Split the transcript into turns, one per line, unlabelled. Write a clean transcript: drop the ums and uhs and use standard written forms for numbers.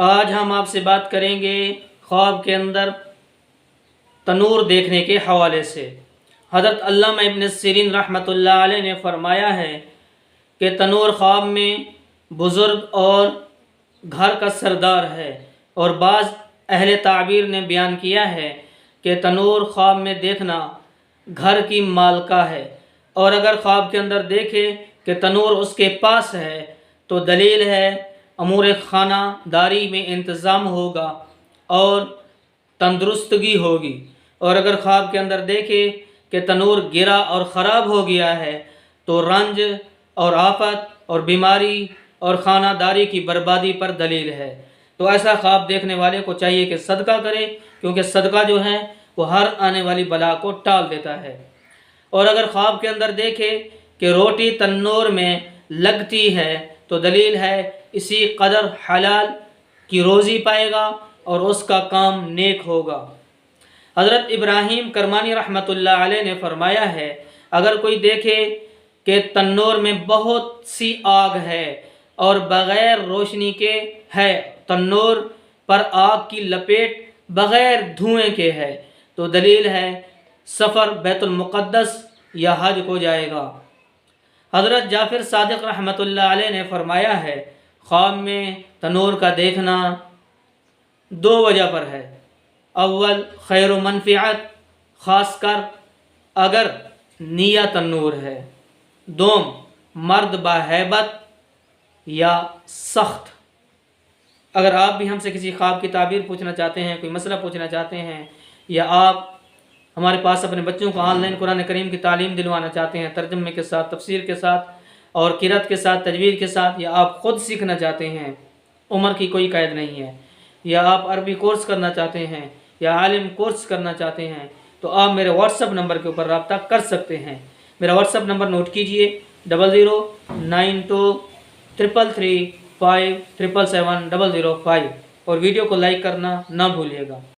آج ہم آپ سے بات کریں گے خواب کے اندر تنور دیکھنے کے حوالے سے۔ حضرت علامہ ابن سیرین رحمۃ اللہ علیہ نے فرمایا ہے کہ تنور خواب میں بزرگ اور گھر کا سردار ہے، اور بعض اہل تعبیر نے بیان کیا ہے کہ تنور خواب میں دیکھنا گھر کی مالکہ ہے، اور اگر خواب کے اندر دیکھے کہ تنور اس کے پاس ہے تو دلیل ہے امور خانہ داری میں انتظام ہوگا اور تندرستگی ہوگی، اور اگر خواب کے اندر دیکھے کہ تنور گرا اور خراب ہو گیا ہے تو رنج اور آفت اور بیماری اور خانہ داری کی بربادی پر دلیل ہے۔ تو ایسا خواب دیکھنے والے کو چاہیے کہ صدقہ کرے، کیونکہ صدقہ جو ہے وہ ہر آنے والی بلا کو ٹال دیتا ہے۔ اور اگر خواب کے اندر دیکھے کہ روٹی تنور میں لگتی ہے تو دلیل ہے اسی قدر حلال کی روزی پائے گا اور اس کا کام نیک ہوگا۔ حضرت ابراہیم کرمانی رحمۃ اللہ علیہ نے فرمایا ہے اگر کوئی دیکھے کہ تنور میں بہت سی آگ ہے اور بغیر روشنی کے ہے، تنور پر آگ کی لپیٹ بغیر دھوئیں کے ہے، تو دلیل ہے سفر بیت المقدس یا حج کو جائے گا۔ حضرت جعفر صادق رحمۃ اللہ علیہ نے فرمایا ہے خواب میں تنور کا دیکھنا دو وجہ پر ہے۔ اول خیر و منفعت، خاص کر اگر نیا تنور ہے۔ دوم مرد با ہیبت یا سخت۔ اگر آپ بھی ہم سے کسی خواب کی تعبیر پوچھنا چاہتے ہیں، کوئی مسئلہ پوچھنا چاہتے ہیں، یا آپ ہمارے پاس اپنے بچوں کو آن لائن قرآن کریم کی تعلیم دلوانا چاہتے ہیں ترجمے کے ساتھ، تفسیر کے ساتھ اور قرأت کے ساتھ، تجوید کے ساتھ، یا آپ خود سیکھنا چاہتے ہیں، عمر کی کوئی قید نہیں ہے، یا آپ عربی کورس کرنا چاہتے ہیں یا عالم کورس کرنا چاہتے ہیں، تو آپ میرے واٹس ایپ نمبر کے اوپر رابطہ کر سکتے ہیں۔ میرا واٹس ایپ نمبر نوٹ کیجئے 00923335777005، اور ویڈیو کو لائک کرنا نہ بھولیے گا۔